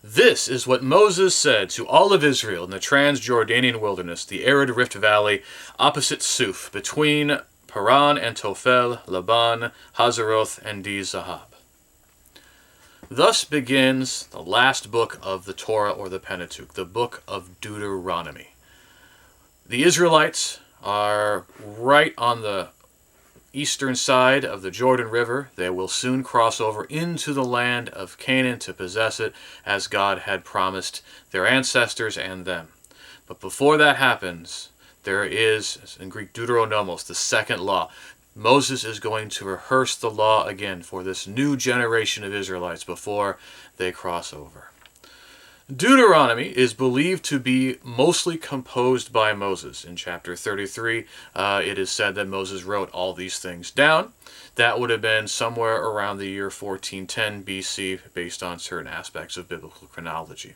This is what Moses said to all of Israel in the Transjordanian wilderness, the arid Rift Valley, opposite Suf, between Paran and Tophel, Laban, Hazeroth, and Di-Zahab. Thus begins the last book of the Torah or the Pentateuch, the book of Deuteronomy. The Israelites are right on the eastern side of the Jordan River. They will soon cross over into the land of Canaan to possess it, as God had promised their ancestors and them. But before that happens, there is, in Greek, Deuteronomos, the second law. Moses is going to rehearse the law again for this new generation of Israelites before they cross over. Deuteronomy is believed to be mostly composed by Moses. In chapter 33, it is said that Moses wrote all these things down. That would have been somewhere around the year 1410 BC, based on certain aspects of biblical chronology.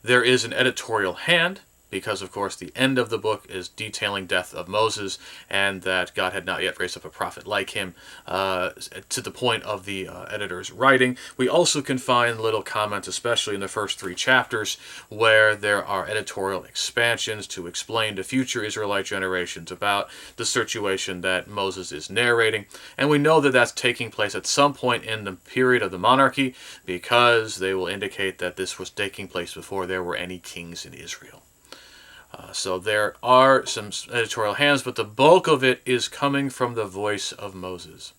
There is an editorial hand, because, of course, the end of the book is detailing death of Moses, and that God had not yet raised up a prophet like him to the point of the editor's writing. We also can find little comments, especially in the first 3 chapters, where there are editorial expansions to explain to future Israelite generations about the situation that Moses is narrating. And we know that that's taking place at some point in the period of the monarchy, because they will indicate that this was taking place before there were any kings in Israel. So there are some editorial hands, but the bulk of it is coming from the voice of Moses.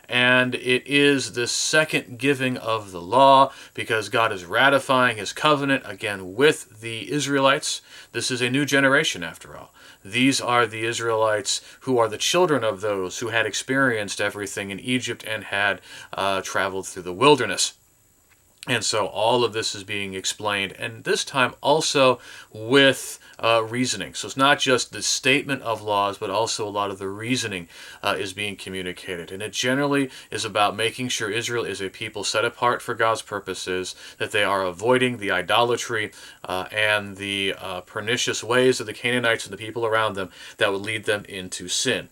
And it is the second giving of the law, because God is ratifying his covenant again with the Israelites. This is a new generation, after all. These are the Israelites who are the children of those who had experienced everything in Egypt and had traveled through the wilderness. And so all of this is being explained, and this time also with reasoning. So it's not just the statement of laws, but also a lot of the reasoning is being communicated. And it generally is about making sure Israel is a people set apart for God's purposes, that they are avoiding the idolatry and the pernicious ways of the Canaanites and the people around them that would lead them into sin.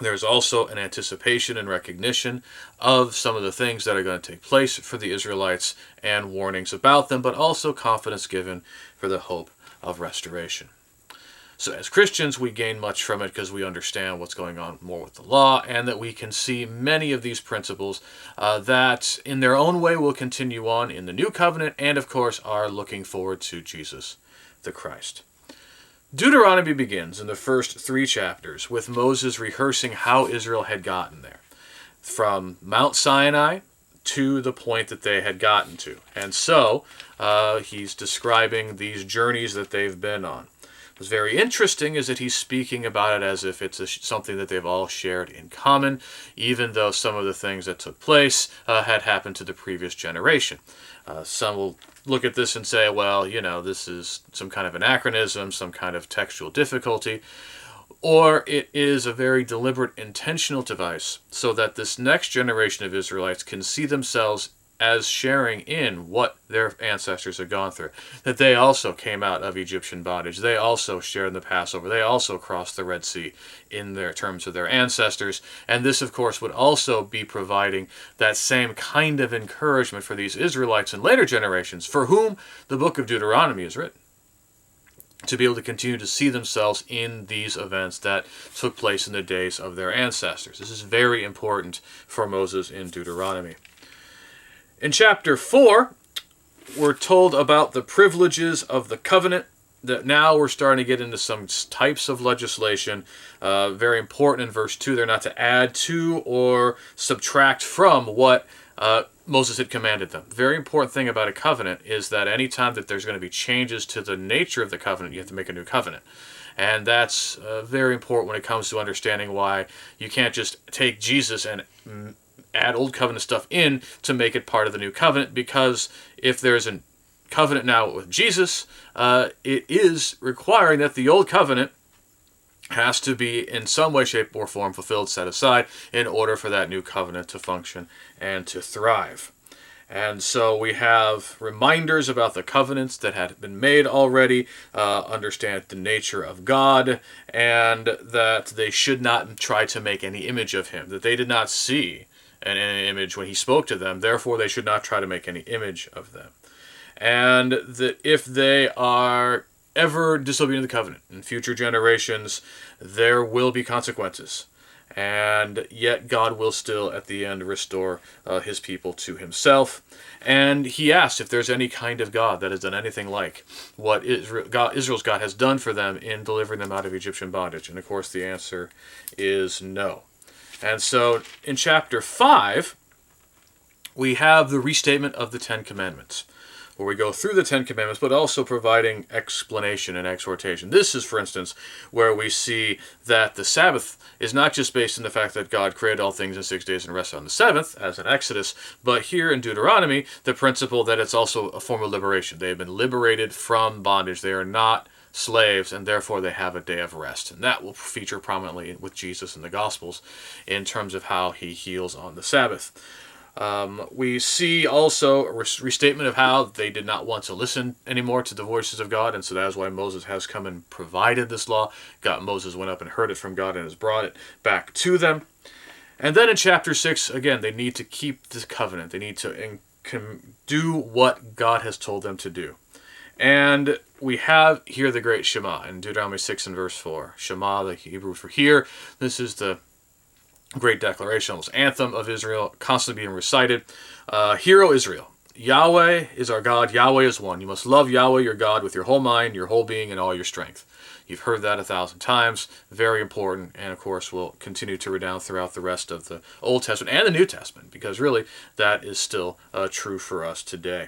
There's also an anticipation and recognition of some of the things that are going to take place for the Israelites and warnings about them, but also confidence given for the hope of restoration. So as Christians, we gain much from it because we understand what's going on more with the law, and that we can see many of these principles that in their own way will continue on in the new covenant, and of course are looking forward to Jesus the Christ. Deuteronomy begins in the first 3 chapters with Moses rehearsing how Israel had gotten there, from Mount Sinai to the point that they had gotten to. And so he's describing these journeys that they've been on. What's very interesting is that he's speaking about it as if it's something that they've all shared in common, even though some of the things that took place had happened to the previous generation. Some will look at this and say, well, this is some kind of anachronism, some kind of textual difficulty, or it is a very deliberate, intentional device so that this next generation of Israelites can see themselves as sharing in what their ancestors had gone through, that they also came out of Egyptian bondage, they also shared in the Passover, they also crossed the Red Sea in their terms of their ancestors, and this, of course, would also be providing that same kind of encouragement for these Israelites in later generations, for whom the book of Deuteronomy is written, to be able to continue to see themselves in these events that took place in the days of their ancestors. This is very important for Moses in Deuteronomy. In chapter 4, we're told about the privileges of the covenant, that now we're starting to get into some types of legislation. Very important in verse 2, they're not to add to or subtract from what Moses had commanded them. Very important thing about a covenant is that anytime that there's going to be changes to the nature of the covenant, you have to make a new covenant. And that's very important when it comes to understanding why you can't just take Jesus and add old covenant stuff in to make it part of the new covenant, because if there's a covenant now with Jesus, it is requiring that the old covenant has to be in some way, shape, or form fulfilled, set aside, in order for that new covenant to function and to thrive. And so we have reminders about the covenants that had been made already, understand the nature of God, and that they should not try to make any image of him, that they did not see any image when he spoke to them. Therefore, they should not try to make any image of them. And that if they are ever disobedient to the covenant in future generations, there will be consequences. And yet God will still, at the end, restore his people to himself. And he asked if there's any kind of God that has done anything like what Israel's God has done for them in delivering them out of Egyptian bondage. And of course the answer is no. And so in chapter 5, we have the restatement of the Ten Commandments, where we go through the Ten Commandments, but also providing explanation and exhortation. This is, for instance, where we see that the Sabbath is not just based on the fact that God created all things in 6 days and rested on the seventh, as in Exodus, but here in Deuteronomy, the principle that it's also a form of liberation. They have been liberated from bondage. They are not slaves, and therefore they have a day of rest. And that will feature prominently with Jesus in the Gospels in terms of how he heals on the Sabbath. We see also a restatement of how they did not want to listen anymore to the voices of God, and so that is why Moses has come and provided this law. Moses went up and heard it from God and has brought it back to them. And then in chapter 6, again, they need to keep this covenant. They need to do what God has told them to do. And we have here the great Shema in Deuteronomy 6 and verse 4. Shema, the Hebrew for hear. This is the great declaration, almost anthem of Israel, constantly being recited. Hear, O Israel, Yahweh is our God, Yahweh is one. You must love Yahweh your God with your whole mind, your whole being, and all your strength. You've heard that 1,000 times. Very important, and of course will continue to redound throughout the rest of the Old Testament and the New Testament, because really that is still true for us today.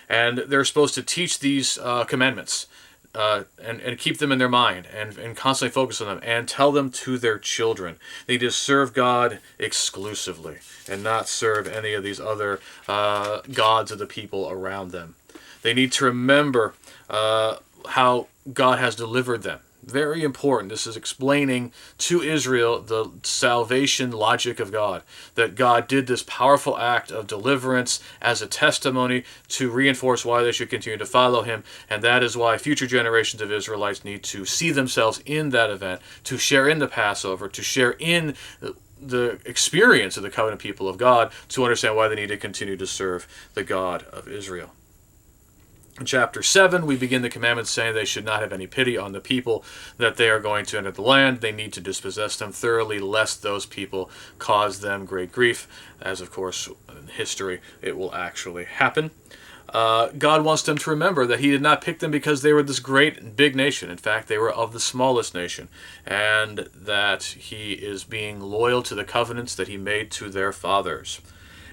And they're supposed to teach these commandments and keep them in their mind and constantly focus on them and tell them to their children. They need to serve God exclusively and not serve any of these other gods of the people around them. They need to remember how God has delivered them. Very important. This is explaining to Israel the salvation logic of God, that God did this powerful act of deliverance as a testimony to reinforce why they should continue to follow him, and that is why future generations of Israelites need to see themselves in that event, to share in the Passover, to share in the experience of the covenant people of God, to understand why they need to continue to serve the God of Israel. In chapter 7, we begin the commandments saying they should not have any pity on the people that they are going to enter the land. They need to dispossess them thoroughly, lest those people cause them great grief, as of course in history it will actually happen. God wants them to remember that he did not pick them because they were this great and big nation. In fact, they were of the smallest nation, and that he is being loyal to the covenants that he made to their fathers,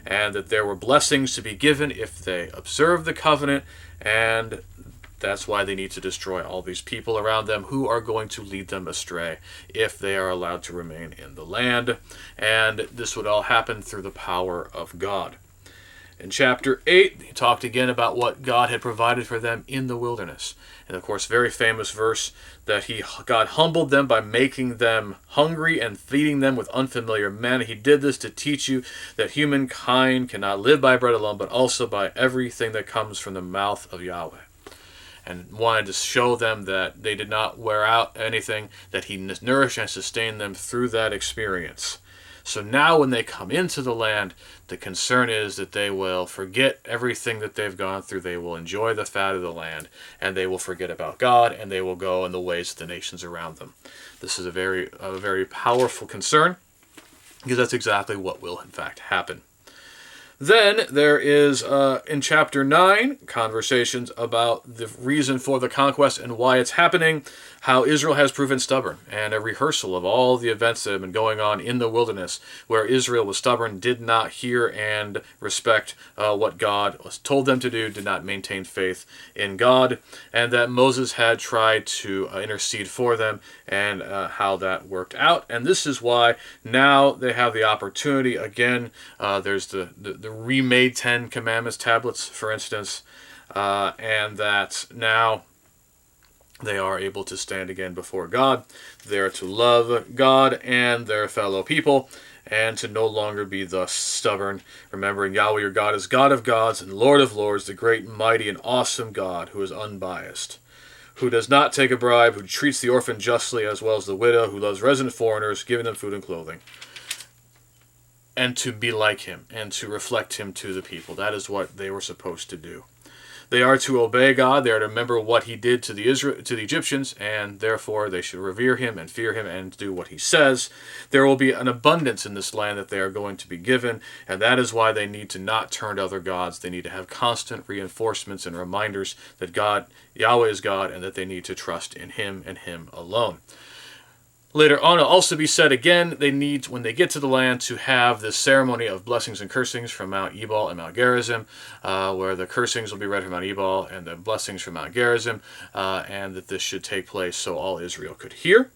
and that there were blessings to be given if they observed the covenant. And that's why they need to destroy all these people around them who are going to lead them astray if they are allowed to remain in the land. And this would all happen through the power of God. In chapter 8, he talked again about what God had provided for them in the wilderness. And of course, very famous verse that God humbled them by making them hungry and feeding them with unfamiliar manna. He did this to teach you that humankind cannot live by bread alone, but also by everything that comes from the mouth of Yahweh. And wanted to show them that they did not wear out anything, that he nourished and sustained them through that experience. So now when they come into the land, the concern is that they will forget everything that they've gone through. They will enjoy the fat of the land, and they will forget about God, and they will go in the ways of the nations around them. This is a very powerful concern, because that's exactly what will in fact happen. Then there is, in chapter 9, conversations about the reason for the conquest and why it's happening, how Israel has proven stubborn, and a rehearsal of all the events that have been going on in the wilderness, where Israel was stubborn, did not hear and respect what God told them to do, did not maintain faith in God, and that Moses had tried to intercede for them, and how that worked out. And this is why now they have the opportunity again. There's the remade 10 Commandments tablets, for instance, and that now they are able to stand again before God. They are to love God and their fellow people, and to no longer be thus stubborn, remembering Yahweh your God is God of gods and Lord of lords, the great and mighty and awesome God who is unbiased, who does not take a bribe, who treats the orphan justly as well as the widow, who loves resident foreigners, giving them food and clothing. and to be like him and to reflect him to the people. That is what they were supposed to do. They are to obey God. They are to remember what he did to the Egyptians, and therefore they should revere him and fear him and do what he says. There will be an abundance in this land that they are going to be given, and that is why they need to not turn to other gods. They need to have constant reinforcements and reminders that God, Yahweh is God, and that they need to trust in him and him alone. Later on, it'll also be said again, they need, when they get to the land, to have this ceremony of blessings and cursings from Mount Ebal and Mount Gerizim, where the cursings will be read from Mount Ebal and the blessings from Mount Gerizim, and that this should take place so all Israel could hear.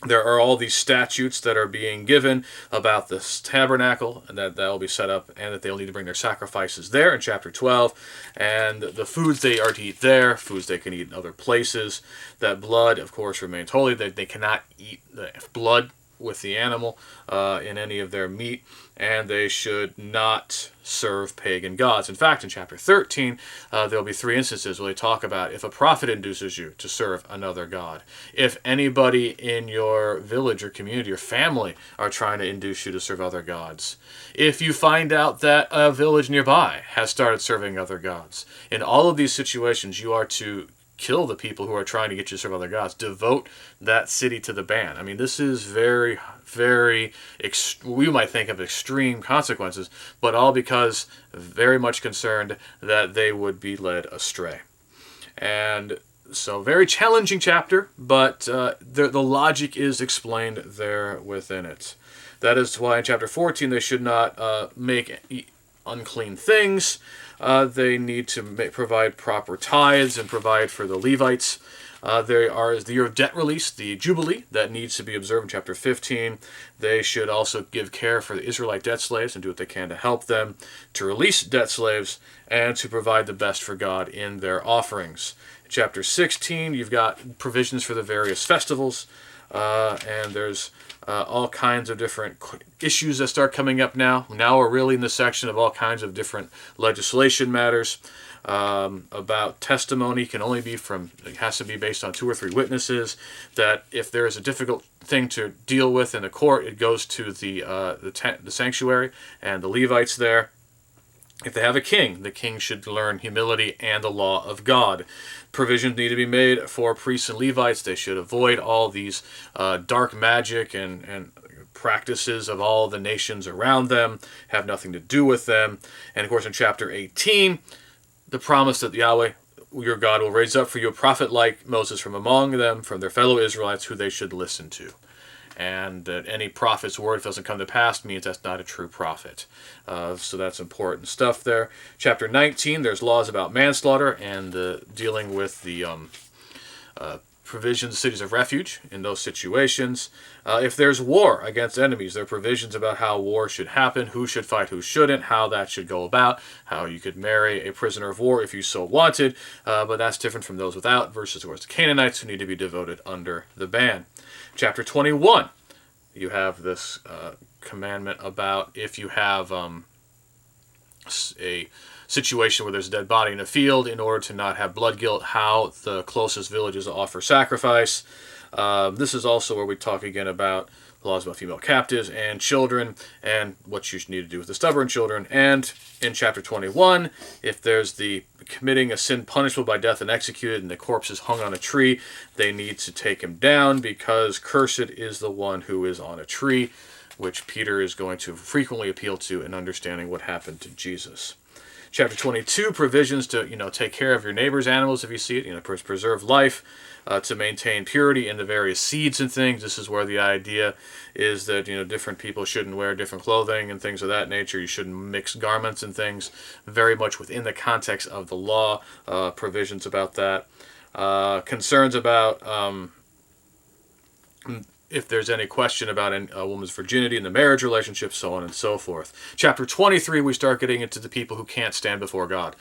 There are all these statutes that are being given about this tabernacle, and that will be set up, and that they'll need to bring their sacrifices there in chapter 12, and the foods they are to eat there, foods they can eat in other places. That blood, of course, remains holy. They cannot eat the blood with the animal in any of their meat, and they should not serve pagan gods. In fact, in chapter 13, there will be 3 instances where they talk about if a prophet induces you to serve another god, if anybody in your village or community or family are trying to induce you to serve other gods, if you find out that a village nearby has started serving other gods. In all of these situations, you are to kill the people who are trying to get you to serve other gods. Devote that city to the ban. I mean, this is very, very, we might think of extreme consequences, but all because very much concerned that they would be led astray. And so, very challenging chapter, but the logic is explained there within it. That is why in chapter 14 they should not make unclean things. They need to provide proper tithes and provide for the Levites. There is the year of debt release, the Jubilee, that needs to be observed in chapter 15. They should also give care for the Israelite debt slaves and do what they can to help them, to release debt slaves, and to provide the best for God in their offerings. In chapter 16, you've got provisions for the various festivals, and there's all kinds of different issues that start coming up now. Now we're really in the section of all kinds of different legislation matters. About testimony can only be it has to be based on 2 or 3 witnesses. That if there is a difficult thing to deal with in the court, it goes to the sanctuary and the Levites there. If they have a king, the king should learn humility and the law of God. Provisions need to be made for priests and Levites. They should avoid all these dark magic and practices of all the nations around them, have nothing to do with them. And of course in chapter 18, the promise that Yahweh, your God, will raise up for you a prophet like Moses from among them, from their fellow Israelites, who they should listen to. And that any prophet's word, if it doesn't come to pass, means that's not a true prophet. So that's important stuff there. Chapter 19, there's laws about manslaughter and dealing with the provisions, cities of refuge in those situations. If there's war against enemies, there are provisions about how war should happen, who should fight, who shouldn't, how that should go about, how you could marry a prisoner of war if you so wanted, but that's different from those without, versus towards the Canaanites who need to be devoted under the ban. Chapter 21, you have this commandment about if you have a situation where there's a dead body in a field, in order to not have blood guilt, how the closest villages offer sacrifice. This is also where we talk again about laws about female captives and children, and what you need to do with the stubborn children. And in chapter 21, if there's the committing a sin punishable by death and executed, and the corpse is hung on a tree, they need to take him down, because cursed is the one who is on a tree, which Peter is going to frequently appeal to in understanding what happened to Jesus. Chapter 22, provisions to, take care of your neighbor's animals if you see it, preserve life, to maintain purity in the various seeds and things. This is where the idea is that, different people shouldn't wear different clothing and things of that nature. You shouldn't mix garments and things, very much within the context of the law, provisions about that. Concerns about if there's any question about a woman's virginity in the marriage relationship, so on and so forth. Chapter 23, we start getting into the people who can't stand before God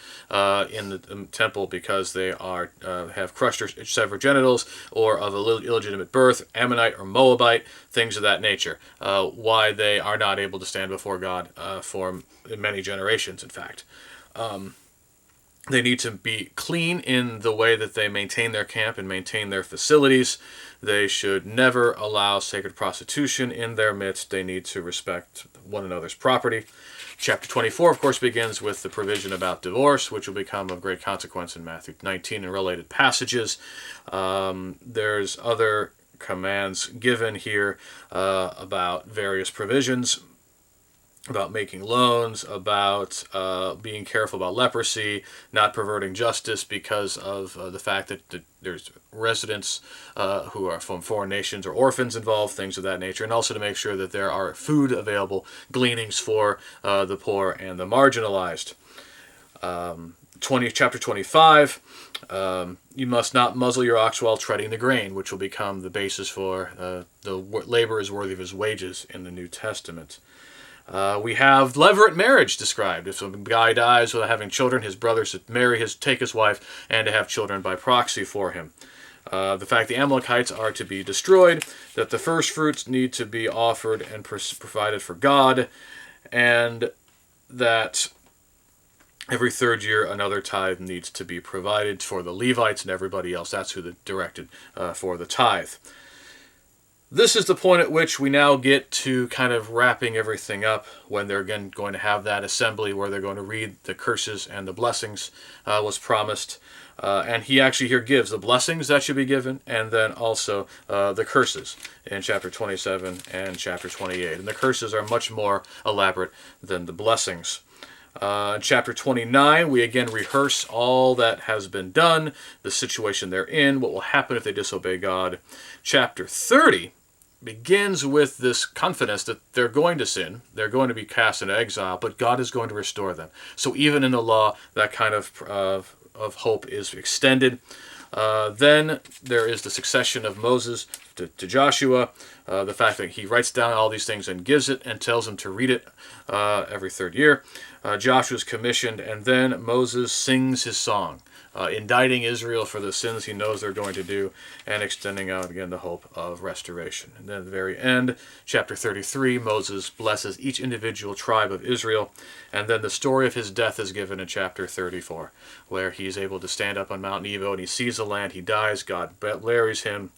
in the temple because they are have crushed or severed genitals, or of illegitimate birth, Ammonite or Moabite, things of that nature. Why they are not able to stand before God for many generations, in fact. They need to be clean in the way that they maintain their camp and maintain their facilities. They should never allow sacred prostitution in their midst. They need to respect one another's property. Chapter 24, of course, begins with the provision about divorce, which will become of great consequence in Matthew 19 and related passages. There's other commands given here about various provisions, about making loans, about being careful about leprosy, not perverting justice because of the fact that there's residents who are from foreign nations or orphans involved, things of that nature, and also to make sure that there are food available, gleanings for the poor and the marginalized. Chapter 25, you must not muzzle your ox while treading the grain, which will become the basis for the labor is worthy of his wages in the New Testament. We have levirate marriage described. If a guy dies without having children, his brother should take his wife, and to have children by proxy for him. The fact the Amalekites are to be destroyed, that the first fruits need to be offered and provided for God, and that every third year another tithe needs to be provided for the Levites and everybody else. That's who directed for the tithe. This is the point at which we now get to kind of wrapping everything up, when they're again going to have that assembly where they're going to read the curses and the blessings was promised. And he actually here gives the blessings that should be given, and then also the curses in chapter 27 and chapter 28. And the curses are much more elaborate than the blessings. In chapter 29, we again rehearse all that has been done, the situation they're in, what will happen if they disobey God. Chapter 30 begins with this confidence that they're going to sin, they're going to be cast into exile, but God is going to restore them. So even in the law, that kind of hope is extended. Then there is the succession of Moses to Joshua, the fact that he writes down all these things and gives it and tells them to read it every third year. Joshua's commissioned, and then Moses sings his song, indicting Israel for the sins he knows they're going to do, and extending out again the hope of restoration. And then at the very end, chapter 33, Moses blesses each individual tribe of Israel, and then the story of his death is given in chapter 34, where he's able to stand up on Mount Nebo and he sees the land, he dies, God buries him,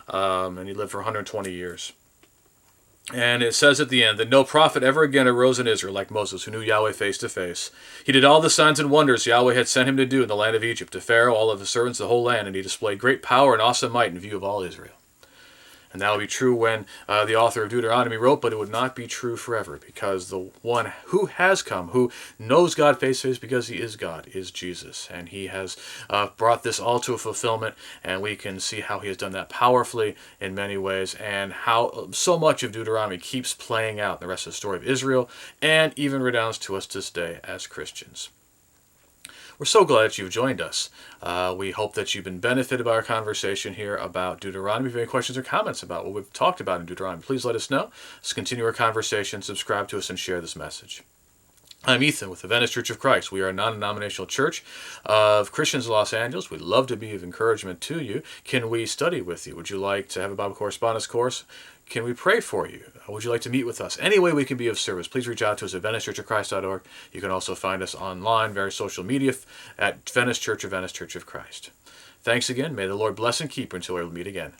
and he lived for 120 years. And it says at the end that no prophet ever again arose in Israel like Moses, who knew Yahweh face to face. He did all the signs and wonders Yahweh had sent him to do in the land of Egypt, to Pharaoh, all of his servants, the whole land, and he displayed great power and awesome might in view of all Israel. And that will be true when the author of Deuteronomy wrote, but it would not be true forever, because the one who has come, who knows God face to face because he is God, is Jesus. And he has brought this all to a fulfillment, and we can see how he has done that powerfully in many ways, and how so much of Deuteronomy keeps playing out in the rest of the story of Israel, and even redounds to us this day as Christians. We're so glad that you've joined us. We hope that you've been benefited by our conversation here about Deuteronomy. If you have any questions or comments about what we've talked about in Deuteronomy, please let us know. Let's continue our conversation, subscribe to us, and share this message. I'm Ethan with the Venice Church of Christ. We are a non-denominational church of Christians in Los Angeles. We'd love to be of encouragement to you. Can we study with you? Would you like to have a Bible correspondence course? Can we pray for you? Would you like to meet with us? Any way we can be of service, please reach out to us at VeniceChurchOfChrist.org. You can also find us online, various social media, at Venice Church or Venice Church of Christ. Thanks again. May the Lord bless and keep you until we meet again.